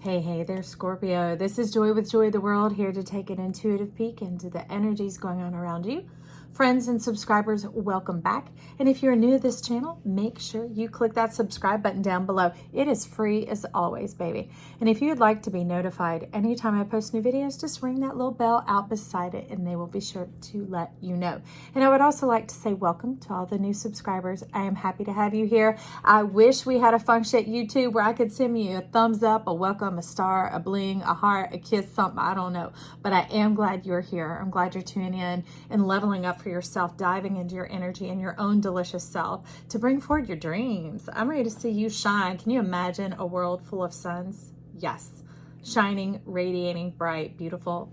Hey there, Scorpio. This is Joy with Joy the World, here to take an intuitive peek into the energies going on around you. Friends and subscribers, welcome back. And if you're new to this channel, make sure you click that subscribe button down below. It is free as always, baby. And if you'd like to be notified anytime I post new videos, just ring that little bell out beside it and they will be sure to let you know. And I would also like to say welcome to all the new subscribers. I am happy to have you here. I wish we had a function at YouTube where I could send you a thumbs up, a welcome, a star, a bling, a heart, a kiss, something, I don't know. But I am glad you're here. I'm glad you're tuning in and leveling up for yourself, diving into your energy and your own delicious self to bring forward your dreams. I'm ready to see you shine. Can you imagine a world full of suns? Yes. Shining, radiating, bright, beautiful.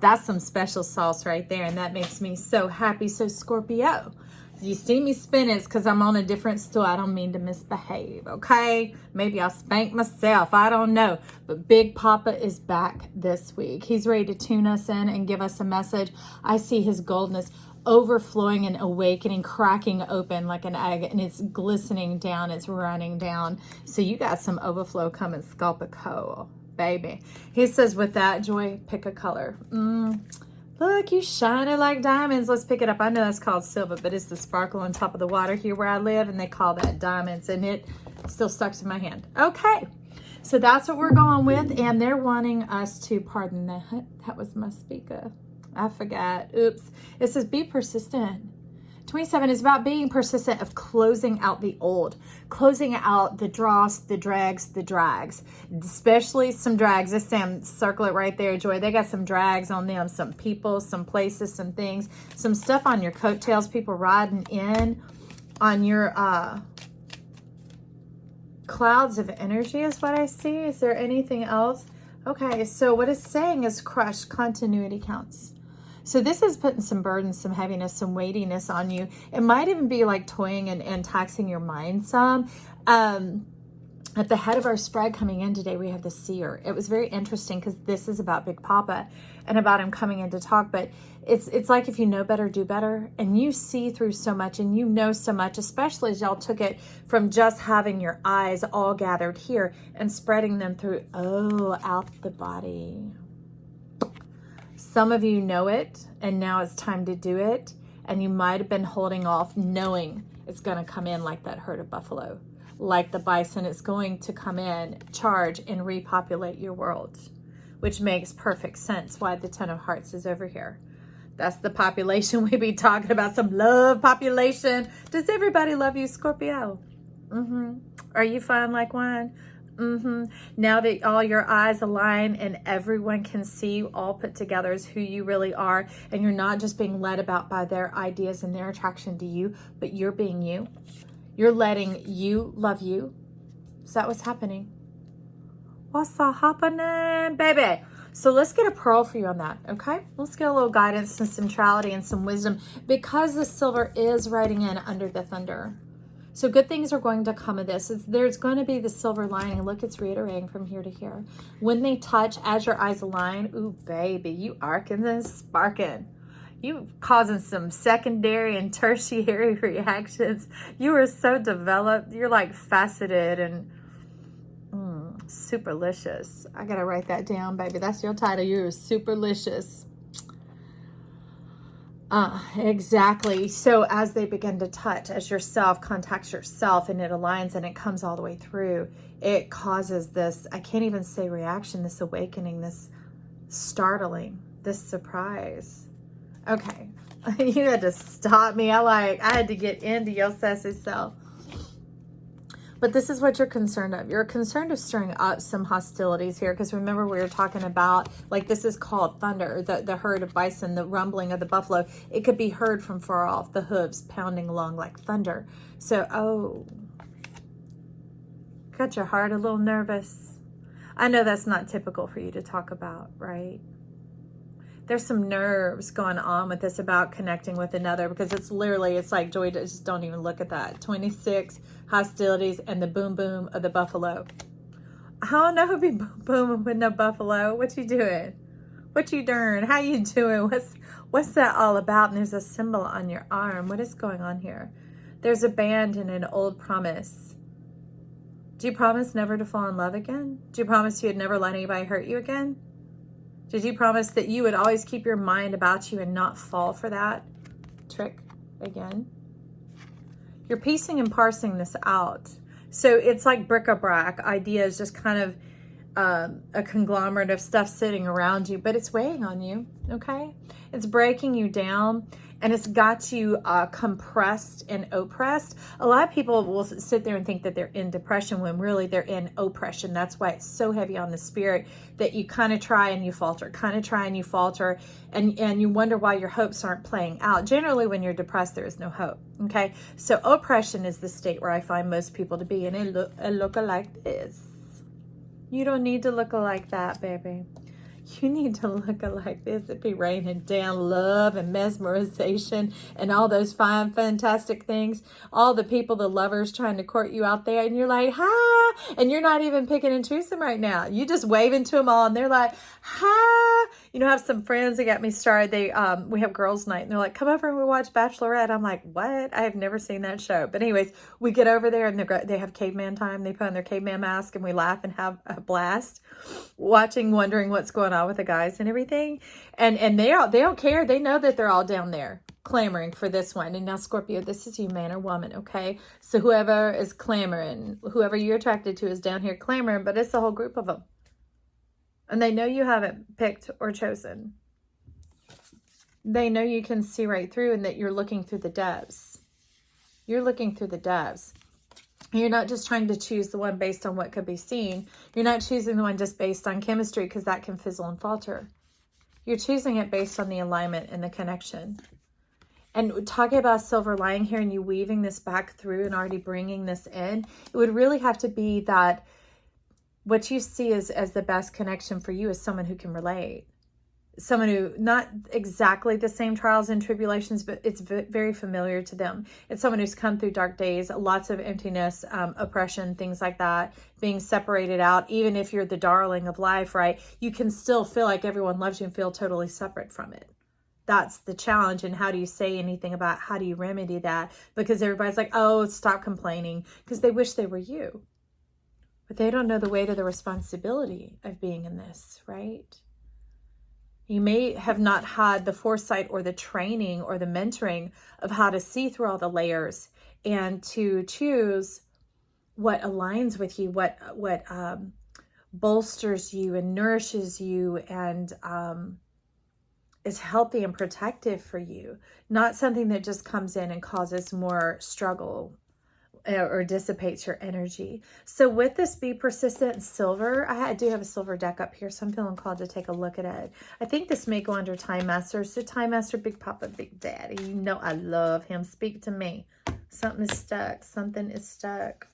That's some special sauce right there. And that makes me so happy. So Scorpio, you see me spin it because I'm on a different stool. I don't mean to misbehave, okay? Maybe I'll spank myself. I don't know. But Big Papa is back this week. He's ready to tune us in and give us a message. I see his goldness overflowing and awakening, cracking open like an egg, and it's glistening down. It's running down. So you got some overflow coming, Scorpio, baby. He says, with that, Joy, pick a color. Look, you shining like diamonds. Let's pick it up. I know that's called silver, but it's the sparkle on top of the water here where I live, and they call that diamonds, and it still stuck to my hand. Okay, so that's what we're going with, and they're wanting us to, pardon that was my speaker. I forgot. Oops. It says be persistent. 27 is about being persistent, of closing out the old, closing out the dross, the dregs, the drags, especially some drags. This Sam, circle it right there, Joy. They got some drags on them, some people, some places, some things, some stuff on your coattails, people riding in on your clouds of energy is what I see. Is there anything else? Okay, so what it's saying is crush, continuity counts. So this is putting some burden, some heaviness, some weightiness on you. It might even be like toying and taxing your mind some. At the head of our spread coming in today, we have the seer. It was very interesting because this is about Big Papa and about him coming in to talk. But it's like if you know better, do better. And you see through so much and you know so much, especially as y'all took it from just having your eyes all gathered here and spreading them through, out the body. Some of you know it, and now it's time to do it. And you might have been holding off knowing it's going to come in like that herd of buffalo. Like the bison, it's going to come in, charge, and repopulate your world. Which makes perfect sense why the Ten of Hearts is over here. That's the population we be talking about, some love population. Does everybody love you, Scorpio? Are you fine like wine? Now that all your eyes align and everyone can see you all put together as who you really are, and you're not just being led about by their ideas and their attraction to you, but you're being you. You're letting you love you. Is that what's happening? What's happening, baby? So let's get a pearl for you on that, okay? Let's get a little guidance, some centrality, and some wisdom, because the silver is riding in under the thunder. So good things are going to come of this. There's going to be the silver lining. Look, it's reiterating from here to here. When they touch, as your eyes align, ooh, baby, you arcing and sparking. You causing some secondary and tertiary reactions. You are so developed. You're like faceted and superlicious. I got to write that down, baby. That's your title. You're superlicious. Exactly. So as they begin to touch, as yourself contacts yourself and it aligns and it comes all the way through, it causes this, I can't even say reaction, this awakening, this startling, this surprise. Okay. You had to stop me. I had to get into your sassy self. But this is what you're concerned of. You're concerned of stirring up some hostilities here. Because remember, we were talking about, like, this is called thunder, the herd of bison, the rumbling of the buffalo. It could be heard from far off, the hooves pounding along like thunder. So, got your heart a little nervous. I know that's not typical for you to talk about, right? There's some nerves going on with this about connecting with another, because it's like, Joy, just don't even look at that. 26 hostilities and the boom boom of the buffalo. I don't know who'd be boom booming with no buffalo. What you doing? What you doing? How you doing? What's that all about? And there's a symbol on your arm. What is going on here? There's a band and an old promise. Do you promise never to fall in love again? Do you promise you'd never let anybody hurt you again? Did you promise that you would always keep your mind about you and not fall for that trick again? You're piecing and parsing this out. So it's like bric-a-brac. Ideas, just kind of a conglomerate of stuff sitting around you, but it's weighing on you, okay? It's breaking you down, and it's got you compressed and oppressed. A lot of people will sit there and think that they're in depression when really they're in oppression. That's why it's so heavy on the spirit that you kind of try and you falter, kind of try and you falter, and you wonder why your hopes aren't playing out. Generally, when you're depressed, there is no hope, okay? So oppression is the state where I find most people to be, and it look like this. You don't need to look like that, baby. You need to look like this. It be raining down love and mesmerization and all those fine, fantastic things. All the people, the lovers trying to court you out there, and you're like, hi, and you're not even picking and choosing right now. You just waving to them all, and they're like, hi. You know, I have some friends that got me started. We have girls' night, and they're like, come over and we watch Bachelorette. I'm like, what? I have never seen that show. But anyways, we get over there, and they have caveman time. They put on their caveman mask, and we laugh and have a blast, wondering what's going on with the guys and everything. And they don't care. They know that they're all down there clamoring for this one. And now, Scorpio, this is you, man or woman, okay? So whoever is clamoring, whoever you're attracted to is down here clamoring, but it's a whole group of them. And they know you haven't picked or chosen. They know you can see right through, and that you're looking through the depths. You're looking through the depths. You're not just trying to choose the one based on what could be seen. You're not choosing the one just based on chemistry, because that can fizzle and falter. You're choosing it based on the alignment and the connection. And talking about silver lining here, and you weaving this back through and already bringing this in, it would really have to be that what you see as the best connection for you is someone who can relate. Someone who, not exactly the same trials and tribulations, but it's very familiar to them. It's someone who's come through dark days, lots of emptiness, oppression, things like that, being separated out. Even if you're the darling of life, right? You can still feel like everyone loves you and feel totally separate from it. That's the challenge. And how do you say anything about how do you remedy that? Because everybody's like, oh, stop complaining, because they wish they were you. But they don't know the weight of the responsibility of being in this, right? You may have not had the foresight or the training or the mentoring of how to see through all the layers and to choose what aligns with you, what bolsters you and nourishes you and is healthy and protective for you. Not something that just comes in and causes more struggle or dissipates your energy. So with this Be Persistent Silver, I do have a silver deck up here, so I'm feeling called to take a look at it. I think this may go under Time Master. So Time Master, Big Papa, Big Daddy. You know I love him. Speak to me. Something is stuck. Something is stuck.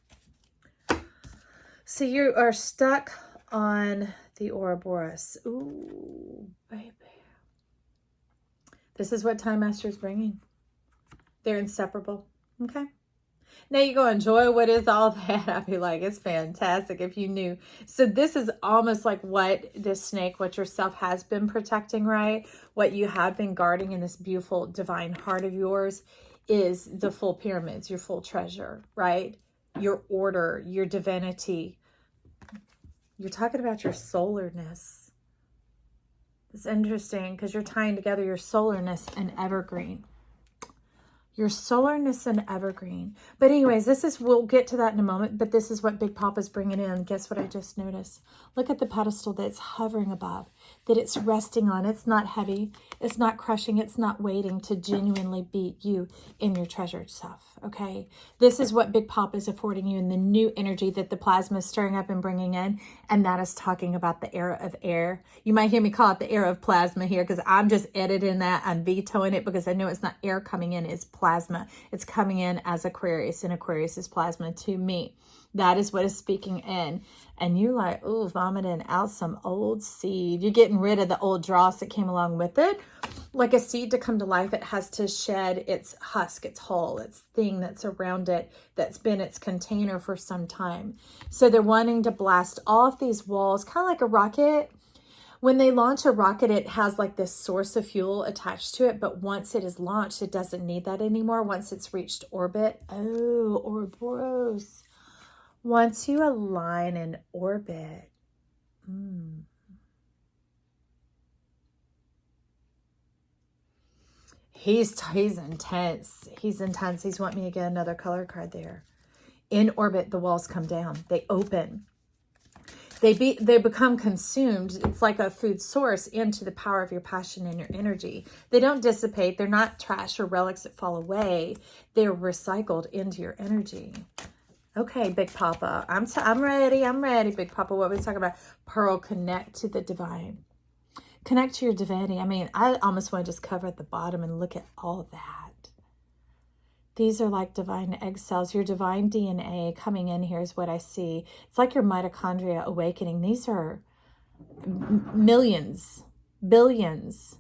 So you are stuck on the Ouroboros. Ooh, baby. This is what Time Master is bringing. They're inseparable. Okay. Now you go, enjoy, what is all that? I'd be like, it's fantastic if you knew. So this is almost like what this snake, what yourself has been protecting, right? What you have been guarding in this beautiful divine heart of yours is the full pyramids, your full treasure, right? Your order, your divinity. You're talking about your solarness. It's interesting because you're tying together your solarness and evergreen. Your solarness and evergreen. But anyways, we'll get to that in a moment, but this is what Big Papa's bringing in. Guess what I just noticed? Look at the pedestal that it's hovering above, that it's resting on. It's not heavy. It's not crushing. It's not waiting to genuinely beat you in your treasured self, okay? This is what Big Papa is affording you in the new energy that the plasma is stirring up and bringing in, and that is talking about the era of air. You might hear me call it the era of plasma here because I'm just editing that. I'm vetoing it because I know it's not air coming in, it's plasma. It's coming in as Aquarius, and Aquarius is plasma to me. That is what is speaking in. And you're like, ooh, vomiting out some old seed. You're getting rid of the old dross that came along with it. Like a seed to come to life, it has to shed its husk, its hull, its thing that's around it, that's been its container for some time. So they're wanting to blast off these walls, kind of like a rocket. When they launch a rocket, it has like this source of fuel attached to it. But once it is launched, it doesn't need that anymore. Once it's reached orbit. Oh, Ouroboros. Once you align in orbit, he's intense. He's intense. He's wanting me to get another color card there. In orbit, the walls come down. They open. They become consumed. It's like a food source into the power of your passion and your energy. They don't dissipate. They're not trash or relics that fall away. They're recycled into your energy. Okay, Big Papa. I'm ready. I'm ready, Big Papa. What are we talking about? Pearl, connect to the divine. Connect to your divinity. I mean, I almost want to just cover at the bottom and look at all of that. These are like divine egg cells. Your divine DNA coming in here is what I see. It's like your mitochondria awakening. These are millions, billions.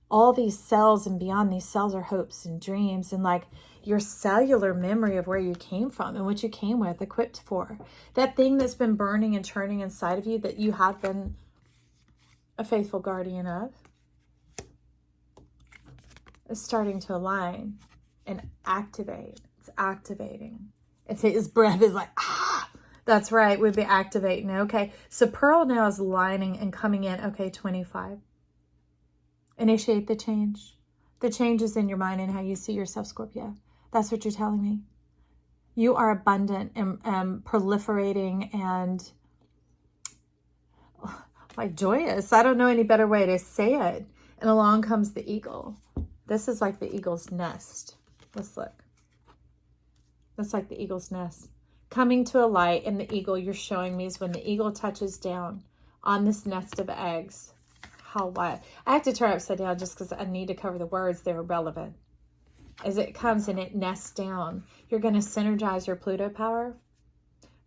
All these cells and beyond these cells are hopes and dreams and like your cellular memory of where you came from and what you came with, equipped for. That thing that's been burning and churning inside of you that you have been a faithful guardian of is starting to align and activate. It's activating. His breath is like, ah, that's right. We'd be activating. Okay. So Pearl now is lining and coming in. Okay. 25. Initiate the change. The change is in your mind and how you see yourself, Scorpio. That's what you're telling me. You are abundant and proliferating and like joyous. I don't know any better way to say it. And along comes the eagle. This is like the eagle's nest. Let's look. That's like the eagle's nest. Coming to a light, and the eagle you're showing me is when the eagle touches down on this nest of eggs. How what? I have to turn it upside down just because I need to cover the words. They're relevant. As it comes and it nests down, you're going to synergize your Pluto power.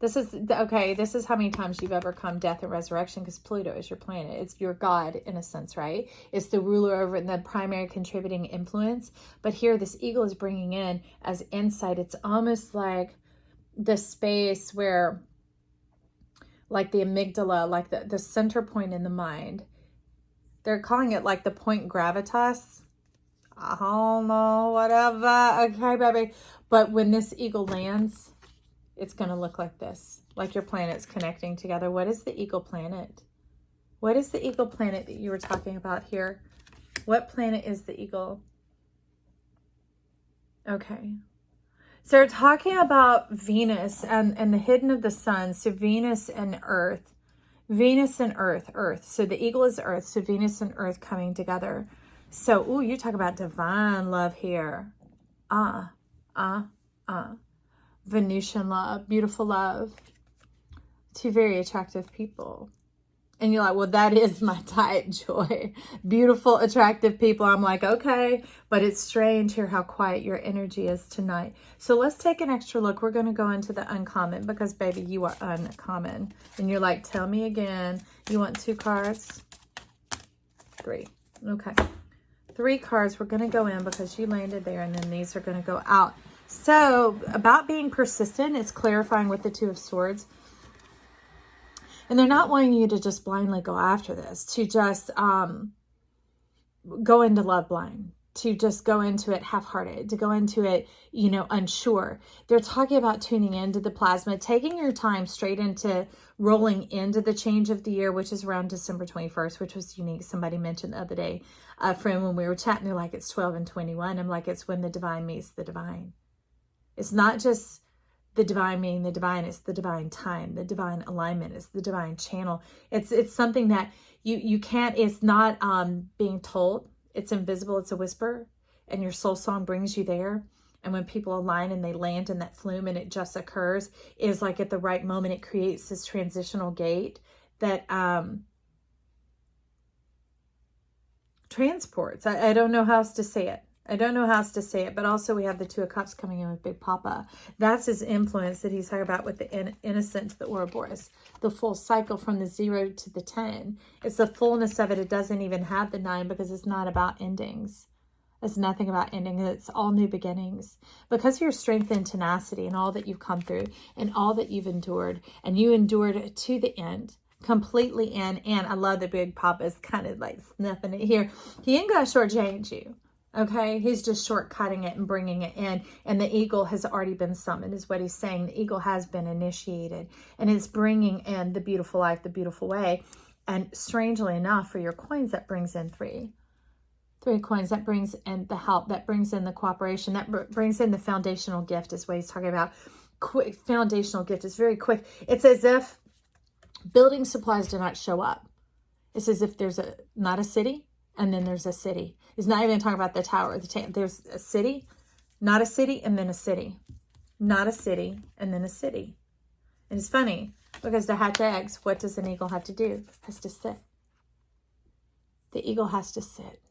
This is, okay, this is how many times you've overcome death and resurrection, because Pluto is your planet. It's your God in a sense, right? It's the ruler over and the primary contributing influence. But here this eagle is bringing in as insight. It's almost like the space where, like the amygdala, like the center point in the mind. They're calling it like the point gravitas. I don't know, whatever. Okay, baby. But when this eagle lands, it's going to look like this, like your planets connecting together. What is the eagle planet? What is the eagle planet that you were talking about here? What planet is the eagle? Okay. So we're talking about Venus and the hidden of the sun. So Venus and Earth. Venus and Earth. So the eagle is Earth. So Venus and Earth coming together. So, ooh, you talk about divine love here. Venusian love, beautiful love. Two very attractive people. And you're like, well, that is my type, Joy. Beautiful, attractive people. I'm like, okay, but it's strange here how quiet your energy is tonight. So let's take an extra look. We're going to go into the uncommon because, baby, you are uncommon. And you're like, tell me again. You want 2 cards? 3. Okay. 3 cards. We're going to go in because you landed there, and then these are going to go out. So about being persistent, it's clarifying with the 2 of Swords. And they're not wanting you to just blindly go after this, to just go into love blind, to just go into it half-hearted, to go into it, you know, unsure. They're talking about tuning into the plasma, taking your time straight into rolling into the change of the year, which is around December 21st, which was unique. Somebody mentioned the other day, a friend, when we were chatting, they're like, it's 12 and 21. I'm like, it's when the divine meets the divine. It's not just the divine meaning the divine, it's the divine time, the divine alignment, it's the divine channel. It's something that you can't, it's not being told, it's invisible, it's a whisper, and your soul song brings you there. And when people align and they land in that flume and it just occurs, is like at the right moment, it creates this transitional gate that transports. I don't know how else to say it. I don't know how else to say it, but also we have the 2 of Cups coming in with Big Papa. That's his influence that he's talking about with the innocent to the Ouroboros. The full cycle from the 0 to the 10. It's the fullness of it. It doesn't even have the 9 because it's not about endings. It's nothing about ending. It's all new beginnings. Because of your strength and tenacity and all that you've come through and all that you've endured, and you endured to the end, completely in. And I love that Big Papa is kind of like sniffing it here. He ain't going to shortchange you. Okay, he's just shortcutting it and bringing it in. And the eagle has already been summoned, is what he's saying. The eagle has been initiated, and it's bringing in the beautiful life, the beautiful way. And strangely enough, for your coins, that brings in three coins. That brings in the help, that brings in the cooperation, that brings in the foundational gift, is what he's talking about. Quick foundational gift is very quick. It's as if building supplies do not show up. It's as if there's not a city, and then there's a city. He's not even talking about the tower. There's a city, not a city, and then a city. Not a city, and then a city. And it's funny, because to hatch eggs, what does an eagle have to do? It has to sit. The eagle has to sit.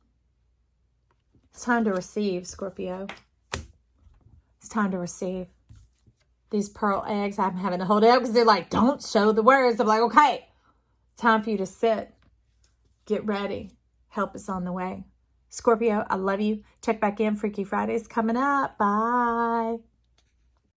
It's time to receive, Scorpio. It's time to receive. These pearl eggs, I'm having to hold it up because they're like, don't show the words. I'm like, okay, time for you to sit. Get ready. Help is on the way. Scorpio, I love you. Check back in. Freaky Friday's coming up. Bye.